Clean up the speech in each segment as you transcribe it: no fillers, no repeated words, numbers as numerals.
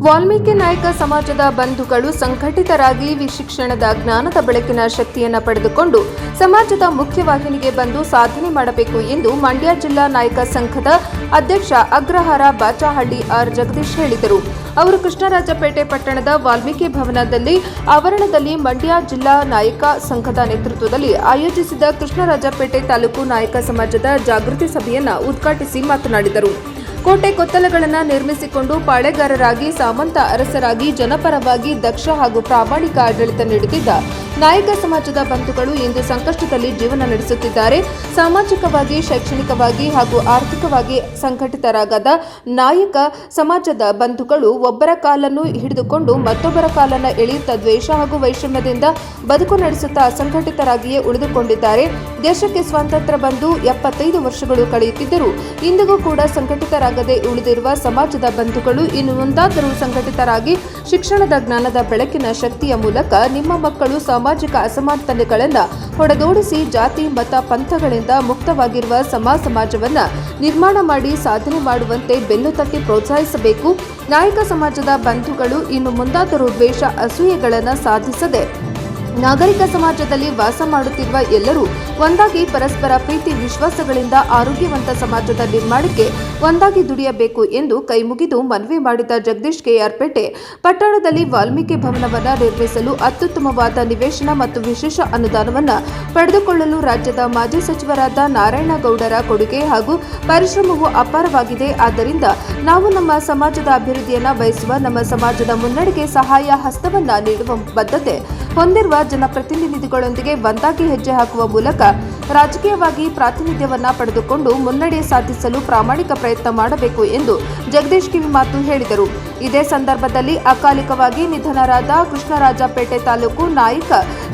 ವಾಲ್ಮೀಕಿ ನಾಯಕ ಸಮಾಜದ ಬಂಧುಗಳು ಸಂಘಟಿತರಾಗಿ ಶಿಕ್ಷಣದ ಜ್ಞಾನದ ಬೆಳಕಿನ ಶಕ್ತಿಯನ್ನು ಪಡೆದುಕೊಂಡು ಸಮಾಜದ ಮುಖ್ಯವಾಹಿನಿಗೆ ಬಂದು ಸಾಧನೆ ಮಾಡಬೇಕು ಎಂದು ಮಂಡ್ಯ ಜಿಲ್ಲಾ ನಾಯಕ ಸಂಘದ ಅಧ್ಯಕ್ಷ ಅಗ್ರಹಾರ ಬಾಚಹಳ್ಳಿ ಆರ್ ಜಗದೀಶ್ ಹೇಳಿದರು. ಅವರು ಕೃಷ್ಣರಾಜಪೇಟೆ ಪಟ್ಟಣದ ವಾಲ್ಮೀಕಿ ಭವನದಲ್ಲಿ ಆವರಣದಲ್ಲಿ ಮಂಡ್ಯ ಜಿಲ್ಲಾ ನಾಯಕ ಸಂಘದ ನೇತೃತ್ವದಲ್ಲಿ ಆಯೋಜಿಸಿದ ಕೃಷ್ಣರಾಜಪೇಟೆ ತಾಲೂಕು ನಾಯಕ ಸಮಾಜದ ಜಾಗೃತಿ ಸಭೆಯನ್ನು ಉದ್ಘಾಟಿಸಿ ಮಾತನಾಡಿದರು. ಕೋಟೆ ಕೊತ್ತಲಗಳನ್ನು ನಿರ್ಮಿಸಿಕೊಂಡು ಪಾಳೆಗಾರರಾಗಿ ಸಾಮಂತ ಅರಸರಾಗಿ ಜನಪರವಾಗಿ ದಕ್ಷ ಹಾಗೂ ಪ್ರಾಮಾಣಿಕ ಆಡಳಿತ ನೀಡುತ್ತಿದ್ದ ನಾಯಕ ಸಮಾಜದ ಬಂಧುಗಳು ಇಂದು ಸಂಕಷ್ಟದಲ್ಲಿ ಜೀವನ ನಡೆಸುತ್ತಿದ್ದಾರೆ. ಸಾಮಾಜಿಕವಾಗಿ, ಶೈಕ್ಷಣಿಕವಾಗಿ ಹಾಗೂ ಆರ್ಥಿಕವಾಗಿ ಸಂಘಟಿತರಾಗದ ನಾಯಕ ಸಮಾಜದ ಬಂಧುಗಳು ಒಬ್ಬರ ಕಾಲನ್ನು ಹಿಡಿದುಕೊಂಡು ಮತ್ತೊಬ್ಬರ ಕಾಲನ್ನು ಎಳೆಯುತ್ತಾ ದ್ವೇಷ ಹಾಗೂ ವೈಷಮ್ಯದಿಂದ ಬದುಕು ನಡೆಸುತ್ತಾ ಅಸಂಘಟಿತರಾಗಿಯೇ ಉಳಿದುಕೊಂಡಿದ್ದಾರೆ. ದೇಶಕ್ಕೆ ಸ್ವಾತಂತ್ರ್ಯ ಬಂದು 75 ವರ್ಷಗಳು ಕಳೆಯುತ್ತಿದ್ದರೂ ಇಂದಿಗೂ ಕೂಡ ಸಂಘಟಿತರಾಗದೆ ಉಳಿದಿರುವ ಸಮಾಜದ ಬಂಧುಗಳು ಇನ್ನು ಮುಂದಾದರೂ ಸಂಘಟಿತರಾಗಿ ಶಿಕ್ಷಣದ ಜ್ಞಾನದ ಬೆಳಕಿನ ಶಕ್ತಿಯ ಮೂಲಕ ನಿಮ್ಮ ಮಕ್ಕಳು ಸಾಮಾಜಿಕ ಅಸಮಾನತೆಗಳನ್ನು ಹೊಡೆದೋಡಿಸಿ ಜಾತಿ ಮತ ಪಂಥಗಳಿಂದ ಮುಕ್ತವಾಗಿರುವ ಸಮಾಜವನ್ನು ನಿರ್ಮಾಣ ಮಾಡಿ ಸಾಧನೆ ಮಾಡುವಂತೆ ಬೆನ್ನು ತಟ್ಟಿ ಪ್ರೋತ್ಸಾಹಿಸಬೇಕು. ನಾಯಕ ಸಮಾಜದ ಬಂಧುಗಳು ಇನ್ನು ಮುಂದಾದರೂ ದ್ವೇಷ ಅಸೂಯೆಗಳನ್ನು ಸಾಧಿಸದೆ ನಾಗರಿಕ ಸಮಾಜದಲ್ಲಿ ವಾಸ ಮಾಡುತ್ತಿರುವ ಎಲ್ಲರೂ ಒಂದಾಗಿ ಪರಸ್ಪರ ಪ್ರೀತಿ ವಿಶ್ವಾಸಗಳಿಂದ ಆರೋಗ್ಯವಂತ ಸಮಾಜದ ನಿರ್ಮಾಣಕ್ಕೆ ಒಂದಾಗಿ ದುಡಿಯಬೇಕು ಎಂದು ಕೈಮುಗಿದು ಮನವಿ ಮಾಡಿದ ಜಗದೀಶ್ ಕೆಆರ್ ಪೇಟೆ ಪಟ್ಟಣದಲ್ಲಿ ವಾಲ್ಮೀಕಿ ಭವನವನ್ನು ನಿರ್ಮಿಸಲು ಅತ್ಯುತ್ತಮವಾದ ನಿವೇಶನ ಮತ್ತು ವಿಶೇಷ ಅನುದಾನವನ್ನು ಪಡೆದುಕೊಳ್ಳಲು ರಾಜ್ಯದ ಮಾಜಿ ಸಚಿವರಾದ ನಾರಾಯಣಗೌಡರ ಕೊಡುಗೆ ಹಾಗೂ ಪರಿಶ್ರಮವು ಅಪಾರವಾಗಿದೆ. ಆದ್ದರಿಂದ ನಾವು ನಮ್ಮ ಸಮಾಜದ ಅಭಿವೃದ್ಧಿಯನ್ನು ಬಯಸುವ ನಮ್ಮ ಸಮಾಜದ ಮುನ್ನಡೆಗೆ ಸಹಾಯ ಹಸ್ತವನ್ನ ನೀಡುವ ಬದ್ಧತೆ ಹೊಂದಿರುವ ಜನಪ್ರತಿನಿಧಿಗಳೊಂದಿಗೆ ಒಂದಾಗಿ ಹೆಜ್ಜೆ ಹಾಕುವ ಮೂಲಕ ರಾಜಕೀಯವಾಗಿ ಪ್ರಾತಿನಿಧ್ಯವನ್ನ ಪಡೆದುಕೊಂಡು ಮುನ್ನಡೆ ಸಾಧಿಸಲು ಪ್ರಾಮಾಣಿಕ ಪ್ರಯತ್ನ ಮಾಡಬೇಕು ಎಂದು ಜಗದೀಶ್ ಕಿವಿಮಾತು ಹೇಳಿದರು. ಇದೇ ಸಂದರ್ಭದಲ್ಲಿ ಅಕಾಲಿಕವಾಗಿ ನಿಧನರಾದ ಕೃಷ್ಣರಾಜಪೇಟೆ ತಾಲೂಕು ನಾಯಕ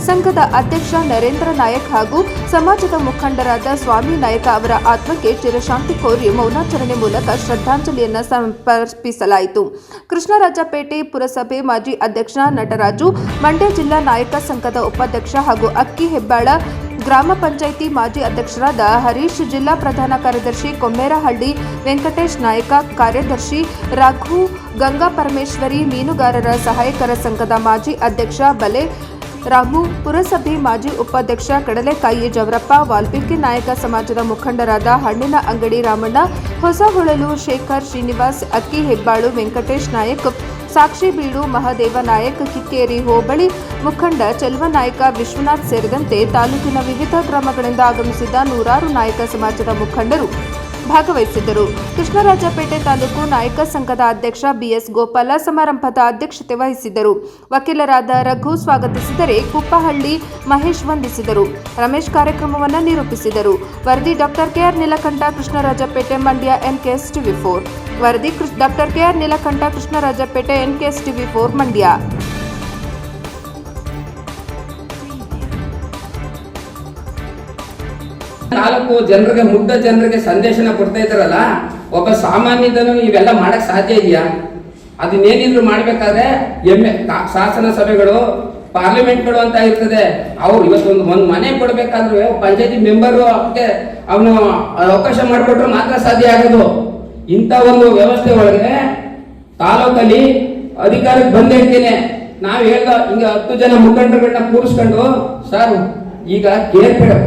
ಸಂಘದ ಅಧ್ಯಕ್ಷ ನರೇಂದ್ರ ನಾಯಕ್ ಹಾಗೂ ಸಮಾಜದ ಮುಖಂಡರಾದ ಸ್ವಾಮಿ ನಾಯಕ ಅವರ ಆತ್ಮಕ್ಕೆ ಚಿರಶಾಂತಿ ಕೋರಿ ಮೌನಾಚರಣೆ ಮೂಲಕ ಶ್ರದ್ಧಾಂಜಲಿಯನ್ನು ಸಮರ್ಪಿಸಲಾಯಿತು. ಕೃಷ್ಣರಾಜಪೇಟೆ ಪುರಸಭೆ ಮಾಜಿ ಅಧ್ಯಕ್ಷ ನಟರಾಜು, ಮಂಡ್ಯ ಜಿಲ್ಲಾ ನಾಯಕ ಸಂಘದ ಉಪಾಧ್ಯಕ್ಷ ಹಾಗೂ ಅಕ್ಕಿ ಹೆಬ್ಬಾಳ ಗ್ರಾಮ ಪಂಚಾಯಿತಿ ಮಾಜಿ ಅಧ್ಯಕ್ಷರಾದ ಹರೀಶ್, ಜಿಲ್ಲಾ ಪ್ರಧಾನ ಕಾರ್ಯದರ್ಶಿ ಕೊಮ್ಮೇರಹಳ್ಳಿ ವೆಂಕಟೇಶ್ ನಾಯಕ, ಕಾರ್ಯದರ್ಶಿ ರಘು, ಗಂಗಾ ಪರಮೇಶ್ವರಿ, ಮೀನುಗಾರರ ಸಹಾಯಕರ ಸಂಘದ ಮಾಜಿ ಅಧ್ಯಕ್ಷ ಬಲೆ ರಾಮು, ಪುರಸಭೆ ಮಾಜಿ ಉಪಾಧ್ಯಕ್ಷ ಕಡಲೆಕಾಯಿ ಜವರಪ್ಪ, ವಾಲ್ಮೀಕಿ ನಾಯಕ ಸಮಾಜದ ಮುಖಂಡರಾದ ಹಣ್ಣಿನ ಅಂಗಡಿ ರಾಮಣ್ಣ, ಹೊಸಹೊಳಲು ಶೇಖರ್, ಶ್ರೀನಿವಾಸ್, ಅಕ್ಕಿ ಹೆಬ್ಬಾಳು ವೆಂಕಟೇಶ್ ನಾಯಕ್, ಸಾಕ್ಷಿ ಬೀಡು ಮಹದೇವ ನಾಯಕ್, ಕಿಕ್ಕೇರಿ ಹೋಬಳಿ ಮುಖಂಡ ಚೆಲ್ವನಾಯಕ ವಿಶ್ವನಾಥ್ ಸೇರಿದಂತೆ ತಾಲೂಕಿನ ವಿವಿಧ ಗ್ರಾಮಗಳಿಂದ ಆಗಮಿಸಿದ್ದ ನೂರಾರು ನಾಯಕ ಸಮಾಜದ ಮುಖಂಡರು ಭಾಗವಹಿಸಿದ್ದರು. ಕೃಷ್ಣರಾಜಪೇಟೆ ತಾಲೂಕು ನಾಯಕ ಸಂಘದ ಅಧ್ಯಕ್ಷ ಬಿಎಸ್ ಗೋಪಾಲ ಸಮಾರಂಭದ ಅಧ್ಯಕ್ಷತೆ ವಹಿಸಿದ್ದರು. ವಕೀಲರಾದ ರಘು ಸ್ವಾಗತಿಸಿದರೆ, ಕುಪ್ಪಹಳ್ಳಿ ಮಹೇಶ್ ವಂದಿಸಿದರು. ರಮೇಶ್ ಕಾರ್ಯಕ್ರಮವನ್ನು ನಿರೂಪಿಸಿದರು. ವರದಿ doctor K R Neelakantha, Krishnarajapete, Mandya, N K S ಟಿವಿ4. ವರದಿ doctor K R Neelakantha, Krishnarajapete, N K S ಟಿವಿ4 ಮಂಡ್ಯ. ನಾಲ್ಕು ಜನರಿಗೆ ಮುಗ್ಧ ಜನರಿಗೆ ಸಂದೇಶನ ಕೊಡ್ತಾ ಇದ್ದಾರಲ್ಲ, ಒಬ್ಬ ಸಾಮಾನ್ಯದನು ಇವೆಲ್ಲ ಮಾಡಕ್ ಸಾಧ್ಯ ಇದೆಯಾ? ಅದನ್ನೇನಿದ್ರು ಮಾಡ್ಬೇಕಾದ್ರೆ ಶಾಸನ ಸಭೆಗಳು, ಪಾರ್ಲಿಮೆಂಟ್ಗಳು ಅಂತ ಇರ್ತದೆ. ಅವ್ರು ಇವತ್ತೊಂದು ಮನೆ ಕೊಡ್ಬೇಕಾದ್ರೆ ಪಂಚಾಯತಿ ಮೆಂಬರು ಅವನು ಅವಕಾಶ ಮಾಡಿಕೊಟ್ರೆ ಮಾತ್ರ ಸಾಧ್ಯ ಆಗೋದು. ಇಂಥ ಒಂದು ವ್ಯವಸ್ಥೆ ಒಳಗೆ ತಾಲೂಕಲ್ಲಿ ಅಧಿಕಾರಕ್ಕೆ ಬಂದಿರ್ತೇನೆ ನಾವು ಹೇಳ್ದ ಹಿಂಗ 10 ಜನ ಮುಖಂಡರುಗಳನ್ನ ಕೂರಿಸ್ಕೊಂಡು, ಸರ್ ಈಗ ಕೇರ್ಪೇಟೆ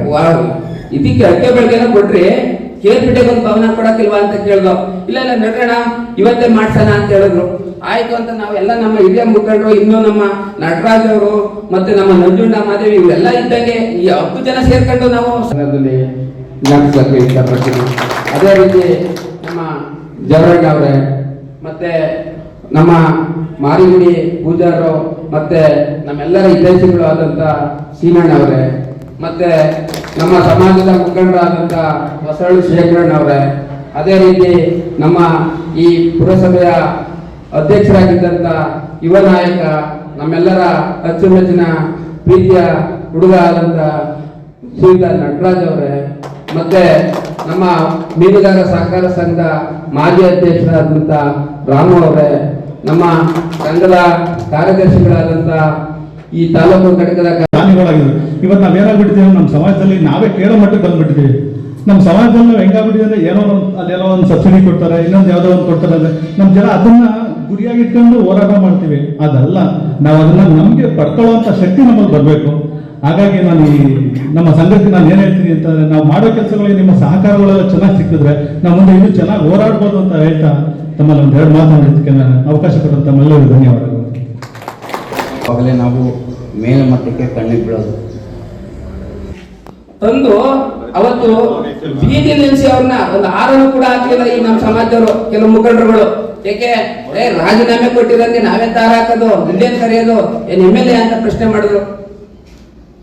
ಇದಕ್ಕೆ ಅಕ್ಕೆ ಬೆಳಗ್ಗೆನ ಕೊಟ್ರಿ, ಕೇರ್ಪೇಟೆಗೆ ಒಂದು ಭವನ ಕೊಡಕ್ಕಿಲ್ವಾ ಅಂತ ಕೇಳ್ದೋ. ಇಲ್ಲ ನಡ್ರಣ ಇವತ್ತೇ ಮಾಡ್ಸೋಣ ಅಂತ ಹೇಳಿದ್ರು. ಆಯ್ತು ಅಂತ ನಾವೆಲ್ಲ ನಮ್ಮ ಹಿರಿಯ ಮುಖಂಡರು, ಇನ್ನೂ ನಮ್ಮ ನಟರಾಜ್ ಅವರು ಮತ್ತೆ ನಮ್ಮ ನಂಜುಂಡ ಮಾದೇವಿ ಇವರೆಲ್ಲ ಇದ್ದಂಗೆ ಈ 10 ಜನ ಸೇರ್ಕೊಂಡು ನಾವು ಸಂಘದಲ್ಲಿ ಇಷ್ಟಪಡ್ತೀನಿ. ಅದೇ ರೀತಿ ನಮ್ಮ ಜವರಣ್ಣ ಅವರೇ, ಮತ್ತೆ ನಮ್ಮ ಮಾರಿಗುಡಿ ಪೂಜಾರು, ಮತ್ತೆ ನಮ್ಮೆಲ್ಲರ ಹಿತೈಷಿಗಳು ಆದಂತ ಸೀನಣ್ಣ ಅವರೇ, ಮತ್ತೆ ನಮ್ಮ ಸಮಾಜದ ಮುಖಂಡರಾದಂಥ ಹೊಸಳ್ಳಿ ಶೇಖರಣ್ಣ ಅವರೇ, ಅದೇ ರೀತಿ ನಮ್ಮ ಈ ಪುರಸಭೆಯ ಅಧ್ಯಕ್ಷರಾಗಿದ್ದಂಥ ಯುವ ನಾಯಕ, ನಮ್ಮೆಲ್ಲರ ಅಚ್ಚುಮೆಚ್ಚಿನ ಪ್ರೀತಿಯ ಹುಡುಗ ಆದಂಥ ಶ್ರೀಯುತ ನಟರಾಜ್ ಅವರೇ, ಮತ್ತೆ ನಮ್ಮ ಮೀನುಗಾರ ಸಹಕಾರ ಸಂಘದ ಮಾಜಿ ಅಧ್ಯಕ್ಷರಾದಂಥ ರಾಮು ಅವರೇ, ನಮ್ಮ ಸಂಘದ ಕಾರ್ಯದರ್ಶಿಗಳಾದಂಥ ಈ ತಾಲೂಕು ಘಟಕದ ಇವತ್ತು ನಾವೇನಾಗ್ಬಿಟ್ಟಿದ್ದೀವಿ, ನಮ್ಮ ಸಮಾಜದಲ್ಲಿ ನಾವೇ ಕೇಳೋ ಮಟ್ಟಕ್ಕೆ ಬಂದ್ಬಿಟ್ಟಿದ್ದೀವಿ. ನಮ್ಮ ಸಮಾಜದಲ್ಲಿ ಹೆಂಗಾಗ್ಬಿಟ್ಟಿದೆ ಅಂದ್ರೆ ಏನೋ ಅಲ್ಲೆಲ್ಲೋ ಒಂದು ಸಬ್ಸಿಡಿ ಕೊಡ್ತಾರೆ, ಇನ್ನೊಂದು ಯಾವುದೋ ಒಂದು ಕೊಡ್ತಾರೆ ಅಂದ್ರೆ ನಮ್ಮ ಜನ ಅದನ್ನ ಗುರಿಯಾಗಿ ಇಟ್ಕೊಂಡು ಹೋರಾಟ ಮಾಡ್ತೀವಿ. ಅದಲ್ಲ, ನಾವು ಅದನ್ನ ನಮಗೆ ಪಡ್ಕೊಳ್ಳುವಂತ ಶಕ್ತಿ ನಮಗೆ ಬರಬೇಕು. ಹಾಗಾಗಿ ನಾನು ಈ ನಮ್ಮ ಸಂಘಕ್ಕೆ ನಾನು ಏನ್ ಹೇಳ್ತೀನಿ ಅಂತಂದ್ರೆ, ನಾವು ಮಾಡೋ ಕೆಲಸಗಳಿಗೆ ನಿಮ್ಮ ಸಹಕಾರಗಳೆಲ್ಲ ಚೆನ್ನಾಗಿ ಸಿಕ್ಕಿದ್ರೆ ನಾವು ಮುಂದೆ ಇನ್ನೂ ಚೆನ್ನಾಗಿ ಹೋರಾಡ್ಬೋದು ಅಂತ ಹೇಳ್ತಾ ತಮ್ಮಲ್ಲಿ ಒಂದು ಎರಡು ಮಾತನಾಡೋದಕ್ಕೆ ನಾನು ಅವಕಾಶ ಕೊಟ್ಟಂತ ತಮ್ಮೆಲ್ಲರಿಗೂ ಧನ್ಯವಾದಗಳು. ಆಗಲೇ ನಾವು ಮೇಲ್ಮಟ್ಟಕ್ಕೆ ಕಣ್ಣಿಗೆ ಬೀಳೋದು ತಂದು ಅವತ್ತು ಬೀದಿ ನಿಲ್ಲಿಸಿ ಅವ್ರನ್ನ ಒಂದು ಆರನ್ನು ಕೂಡ ಹಾಕಲಿಲ್ಲ ಈ ನಮ್ಮ ಸಮಾಜದವರು, ಕೆಲವು ಮುಖಂಡರುಗಳು. ಏಕೆ ರಾಜೀನಾಮೆ ಕೊಟ್ಟಿರಂಗೆ ನಾವೇನ್ ದಾರ ಹಾಕೋದು, ಇಲ್ಲೇನ್ ಕರೆಯೋದು, ಏನ್ MLA ಅಂತ ಪ್ರಶ್ನೆ ಮಾಡಿದ್ರು.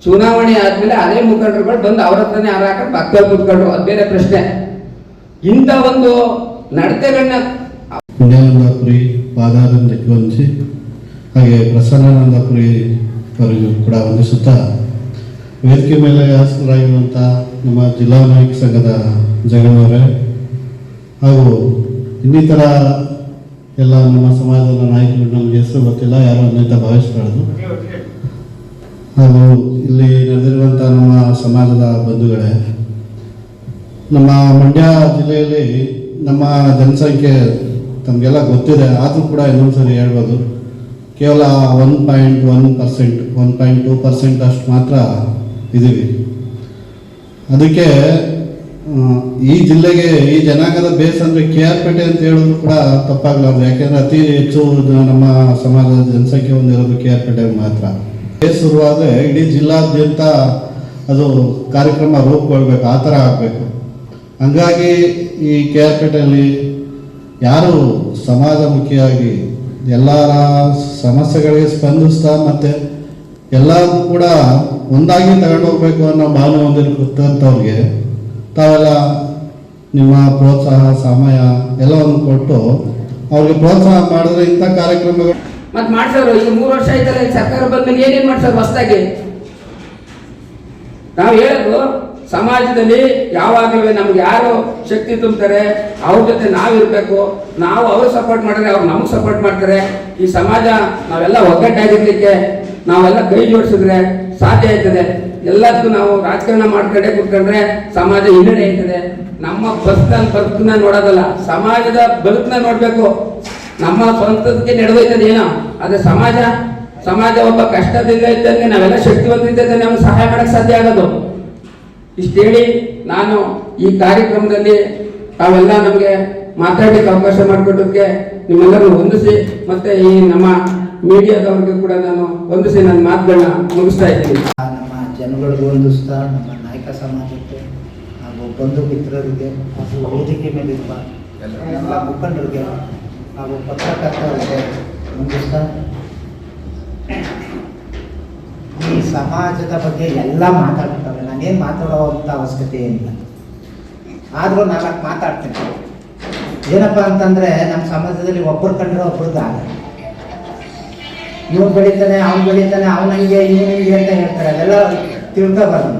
ಚುನಾವಣೆ ಆದ್ಮೇಲೆ ಅದೇ ಮುಖಂಡರುಗಳು ಬಂದು ಅವ್ರ ಹತ್ರನೇ ಹಾರ ಹಾಕೊಂಡು ಪಕ್ಕದಲ್ಲಿ ಕೂತ್ಕೊಂಡ್ರು, ಅದು ಬೇರೆ ಪ್ರಶ್ನೆ. ಇಂಥ ಒಂದು ನಡತೆಗಳನ್ನ ಪುಣ್ಯಾನಂದಪುರಿ ಪಾದಾನಂದಕ್ಕೆ ವಂದಿಸಿ, ಹಾಗೆ ಪ್ರಸನ್ನಾನಂದಪುರಿ ಅವರಿಗೂ ಕೂಡ ವಂದಿಸುತ್ತಾ, ವೇದಿಕೆ ಮೇಲೆ ಆಸೀನರಾಗಿರುವಂಥ ನಮ್ಮ ಜಿಲ್ಲಾ ನಾಯಕ ಸಂಘದ ಜಗನ್ನವರೇ ಹಾಗೂ ಇನ್ನಿತರ ಎಲ್ಲ ನಮ್ಮ ಸಮಾಜದ ನಾಯಕರು, ನಮಗೆ ಹೆಸರು ಗೊತ್ತಿಲ್ಲ, ಯಾರು ಅನ್ನಂತ ಭಾವಿಸಬಾರ್ದು. ಹಾಗೂ ಇಲ್ಲಿ ನಡೆದಿರುವಂಥ ನಮ್ಮ ಸಮಾಜದ ಬಂಧುಗಳೇ, ನಮ್ಮ ಮಂಡ್ಯ ಜಿಲ್ಲೆಯಲ್ಲಿ ನಮ್ಮ ಜನಸಂಖ್ಯೆ ತಮಗೆಲ್ಲ ಗೊತ್ತಿದೆ, ಆದರೂ ಕೂಡ ಇನ್ನೊಂದ್ಸರಿ ಹೇಳ್ಬೋದು, ಕೇವಲ 1.1%, 1.2% ಅಷ್ಟು ಮಾತ್ರ ಇದ್ದೀವಿ. ಅದಕ್ಕೆ ಈ ಜಿಲ್ಲೆಗೆ ಈ ಜನಾಂಗದ ಬೇಸ್ ಅಂದರೆ KR ಪೇಟೆ ಅಂತ ಹೇಳೋದು ಕೂಡ ತಪ್ಪಾಗಲಾರ್ದು. ಯಾಕೆಂದರೆ ಅತಿ ಹೆಚ್ಚು ನಮ್ಮ ಸಮಾಜದ ಜನಸಂಖ್ಯೆ ಹೊಂದಿರೋದು KR ಪೇಟೆಗೆ ಮಾತ್ರ. ಬೇಸ್ ಶುರುವಾದರೆ ಇಡೀ ಜಿಲ್ಲಾದ್ಯಂತ ಅದು ಕಾರ್ಯಕ್ರಮ ರೂಪುಗೊಳ್ಬೇಕು, ಆ ಥರ ಆಗಬೇಕು. ಹಂಗಾಗಿ ಈ KR ಪೇಟೆಯಲ್ಲಿ ಯಾರು ಸಮಾಜಮುಖಿಯಾಗಿ ಎಲ್ಲರ ಸಮಸ್ಯೆಗಳಿಗೆ ಸ್ಪಂದಿಸ್ತಾ ಮತ್ತು ಎಲ್ಲರೂ ಕೂಡ ಒಂದಾಗಿ ತಗೊಂಡೋಗ್ಬೇಕು ಅನ್ನೋ ಭಾವನೆ ಹೊಂದಿರ್ತಂಥವ್ರಿಗೆ ತಾವೆಲ್ಲ ನಿಮ್ಮ ಪ್ರೋತ್ಸಾಹ, ಸಮಯ ಎಲ್ಲವನ್ನು ಕೊಟ್ಟು ಅವ್ರಿಗೆ ಪ್ರೋತ್ಸಾಹ ಮಾಡಿದ್ರೆ ಇಂಥ ಕಾರ್ಯಕ್ರಮಗಳು ಮತ್ತೆ ಮಾಡ್ಸೋರು. ಈಗ 3 ವರ್ಷ ಆಯ್ತಲ್ಲ ಈ ಸರ್ಕಾರ ಬಂದ್ಮೇಲೆ ಏನೇನ್ ಮಾಡ್ಸೋರು ಹೊಸದಾಗಿ? ನಾವು ಹೇಳೋದು, ಸಮಾಜದಲ್ಲಿ ಯಾವಾಗಲೂ ನಮ್ಗೆ ಯಾರು ಶಕ್ತಿ ತುಂಬ್ತಾರೆ ಅವ್ರ ಜೊತೆ ನಾವಿರ್ಬೇಕು. ನಾವು ಅವ್ರು ಸಪೋರ್ಟ್ ಮಾಡಿದ್ರೆ ಅವ್ರು ನಮ್ಗೆ ಸಪೋರ್ಟ್ ಮಾಡ್ತಾರೆ. ಈ ಸಮಾಜ ನಾವೆಲ್ಲ ಒಗ್ಗಟ್ಟಾಗಿರ್ಲಿಕ್ಕೆ ನಾವೆಲ್ಲ ಕೈ ಜೋಡಿಸಿದ್ರೆ ಸಾಧ್ಯ ಆಯ್ತದೆ. ಎಲ್ಲದಕ್ಕೂ ನಾವು ರಾಜಕಾರಣ ಮಾಡ್ಕೊಂಡೆ ಕೂತ್ಕೊಂಡ್ರೆ ಸಮಾಜ ಹಿನ್ನಡೆ ಆಯ್ತದೆ. ನಮ್ಮ ಬದುಕನ್ನ ನೋಡೋದಲ್ಲ, ಸಮಾಜದ ಬದುಕನ್ನ ನೋಡ್ಬೇಕು. ನಮ್ಮ ಸ್ವಂತಕ್ಕೆ ನಡೆದೋಯ್ತದೆ ಏನೋ, ಆದ್ರೆ ಸಮಾಜ ಒಬ್ಬ ಕಷ್ಟದಿಂದ ಇದ್ದಂಗೆ ನಾವೆಲ್ಲ ಶಕ್ತಿವಂತಿದ್ದಂಗೆ ನಮ್ಗೆ ಸಹಾಯ ಮಾಡಕ್ ಸಾಧ್ಯ ಆಗೋದು. ಇಷ್ಟೇಳಿ ನಾನು ಈ ಕಾರ್ಯಕ್ರಮದಲ್ಲಿ ತಾವೆಲ್ಲ ನಮಗೆ ಮಾತಾಡಲಿಕ್ಕೆ ಅವಕಾಶ ಮಾಡಿಕೊಟ್ಟಕ್ಕೆ ನಿಮ್ಮೆಲ್ಲರೂ ವಂದಿಸಿ, ಮತ್ತೆ ಈ ನಮ್ಮ ಮೀಡಿಯಾದವ್ರಿಗೆ ಕೂಡ ನಾನು ವಂದಿಸಿ ನನ್ನ ಮಾತುಗಳನ್ನ ಮುಗಿಸ್ತಾ ಇದ್ದೀನಿ. ನಮ್ಮ ಜನಗಳಿಗೆ ವಂದಿಸ್ತಾ, ನಮ್ಮ ನಾಯಕ ಸಮಾಜಕ್ಕೆ ಹಾಗೂ ಬಂಧು ಮಿತ್ರರಿಗೆ ಹಾಗೂ ವೇದಿಕೆ ಮೇಲಿರುವ ಎಲ್ಲ ಮುಖಂಡರಿಗೆ ಹಾಗೂ ಪತ್ರಕರ್ತರಿಗೆ ವಂದಿಸ್ತಾ, ಈ ಸಮಾಜದ ಬಗ್ಗೆ ಎಲ್ಲ ಮಾತಾಡ್ತಾರೆ. ನಾನೇನು ಮಾತಾಡುವಂಥ ಅವಶ್ಯಕತೆ ಏನಿಲ್ಲ, ಆದರೂ 4 ಮಾತಾಡ್ತೇನೆ. ಏನಪ್ಪ ಅಂತಂದರೆ, ನಮ್ಮ ಸಮಾಜದಲ್ಲಿ ಒಬ್ಬರು ಕಂಡ್ರೆ ಒಬ್ರಿಗೆ ಆಗಲ್ಲ. ಇವನು ಬೆಳೀತಾನೆ, ಅವ್ನು ಬೆಳೀತಾನೆ, ಅವನಂಗೆ ಇವನಿಗೆ ಅಂತ ಹೇಳ್ತಾರೆ. ಅದೆಲ್ಲ ತಿಳ್ಕೊಬಾರ್ದು.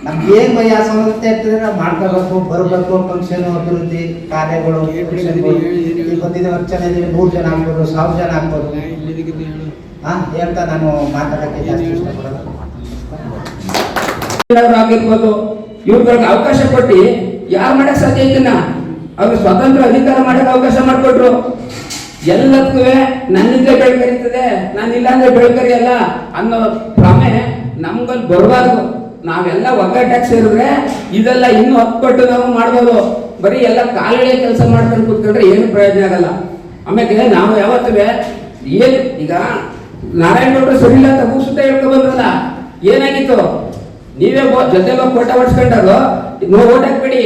ನಮ್ಗೆ ಏನು ಭಯ ಸಮಸ್ಯೆ ಇರ್ತದೆ ನಾವು ಮಾಡ್ಕೋಬೇಕು, ಬರಬೇಕು. ಫಂಕ್ಷನ್, ಅಭಿವೃದ್ಧಿ ಕಾರ್ಯಗಳು, ಈಗ ಬಂದಿದ್ದ ವರ್ಷದಲ್ಲಿ 100 ಜನ ಆಗ್ಬೋದು, 1000 ಜನ ಆಗ್ಬೋದು. ಹೇಳ್ತಾ ನಾನು ಮಾತಾಡೋಕ್ಕೆ ಜಾಸ್ತಿ ಇಷ್ಟಪಡೋದು. ಆಗಿರ್ಬೋದು, ಇವ್ರಿಗೆ ಅವಕಾಶ ಕೊಟ್ಟು ಯಾರು ಮಾಡಕ್ ಸಾಧ್ಯ ಇದನ್ನ ಅವ್ರಿಗೆ ಸ್ವತಂತ್ರ ಅಧಿಕಾರ ಮಾಡಕ್ ಅವಕಾಶ ಮಾಡಿಕೊಟ್ರು. ಎಲ್ಲದಕ್ಕೂ ನನ್ನಿಂದಲೇ ಬೆಳಕರಿತದೆ, ನಾನಿಲ್ಲ ಅಂದ್ರೆ ಬೆಳಕರಿಯಲ್ಲ ಅನ್ನೋ ಭ್ರಮೆ ನಮ್ಗಲ್ಲಿ ಬರಬಾರ್ದು. ನಾವೆಲ್ಲ ಒಗ್ಗಟ್ಟಾಗಿ ಸೇರಿದ್ರೆ ಇದೆಲ್ಲ ಇನ್ನೂ ಹತ್ಕೊಟ್ಟು ನಾವು ಮಾಡ್ಬೋದು. ಬರೀ ಎಲ್ಲ ಕಾಲುಗಳೇ ಕೆಲಸ ಮಾಡ್ಕೊಂಡು ಕೂತ್ಕೊಂಡ್ರೆ ಏನು ಪ್ರಯೋಜನ ಆಗಲ್ಲ. ಆಮೇಲೆ ನಾವು ಯಾವತ್ತೂ ಏನು, ಈಗ ನಾರಾಯಣಗೌಡರು ಸರಿ ಇಲ್ಲ ಅಂತ ಭೂಸುತ್ತ ಹೇಳ್ಕೊ ಬಂದ್ರಲ್ಲ, ಏನಾಗಿತ್ತು? ನೀವೇ ಜೊತೆಗೆ ಫೋಟೋ ಹೊಡ್ಸ್ಕೊಂಡಾರು, ಓಟ್ ಹಾಕ್ಬಿಡಿ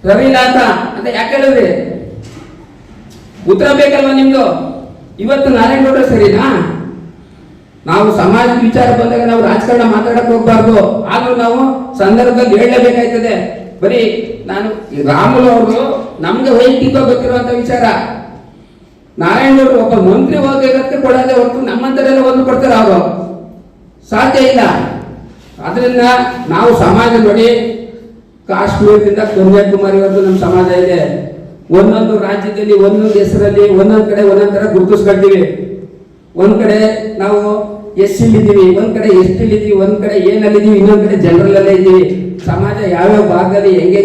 ಸರಿ ಇಲ್ಲ ಅಂತ ಯಾಕೆ ಹೇಳಿದ್ರಿ? ಉತ್ತರ ಬೇಕಲ್ವ ನಿಮ್ದು. ಇವತ್ತು ನಾರಾಯಣಗೌಡರು ಸರಿನಾ? ನಾವು ಸಮಾಜದ ವಿಚಾರ ಬಂದಾಗ ನಾವು ರಾಜಕಾರಣ ಮಾತಾಡಕ್ ಹೋಗ್ಬಾರ್ದು, ಆದ್ರೂ ನಾವು ಸಂದರ್ಭದಲ್ಲಿ ಹೇಳಲೇಬೇಕಾಯ್ತದೆ. ಬರೀ ನಾನು ರಾಮುಲು ಅವರು ನಮ್ಗೆ ವೈಯಕ್ತಿಕ ಗೊತ್ತಿರುವಂತ ವಿಚಾರ, ನಾರಾಯಣಗೌಡರು ಒಬ್ಬ ಮಂತ್ರಿ ಹೋಗೋದಕ್ಕೆ ಕೊಡೋದೇ ಹೊರತು ನಮ್ಮಂತರೆಲ್ಲ ಒಂದು ಕೊಡ್ತಾರೆ, ಅವರು ಸಾಧ್ಯ ಇಲ್ಲ. ಅದರಿಂದ ನಾವು ಸಮಾಜ ನೋಡಿ, ಕಾಶ್ಮೀರದಿಂದ ಕನ್ಯಾಕುಮಾರಿವರೆಗೂ ನಮ್ಮ ಸಮಾಜ ಇದೆ. ಒಂದೊಂದು ರಾಜ್ಯದಲ್ಲಿ ಒಂದೊಂದು ಹೆಸರಲ್ಲಿ ಒಂದೊಂದು ಕಡೆ ಒಂದೊಂದು ತರ ಗುರುತಿಸ್ಕೊಳ್ತೀವಿ. ಒಂದ್ ಕಡೆ ನಾವು SC ಇದ್ದೀವಿ, ಒಂದ್ ಕಡೆ ST ಇದ್ದೀವಿ, ಒಂದ್ ಕಡೆ ಏನಲ್ಲಿದ್ದೀವಿ, ಇನ್ನೊಂದ್ ಕಡೆ ಜನರಲ್ ಅಲ್ಲೇ ಇದ್ದೀವಿ. ಸಮಾಜ ಯಾವ್ಯಾವ ಭಾಗದಲ್ಲಿ ಹೆಂಗೆ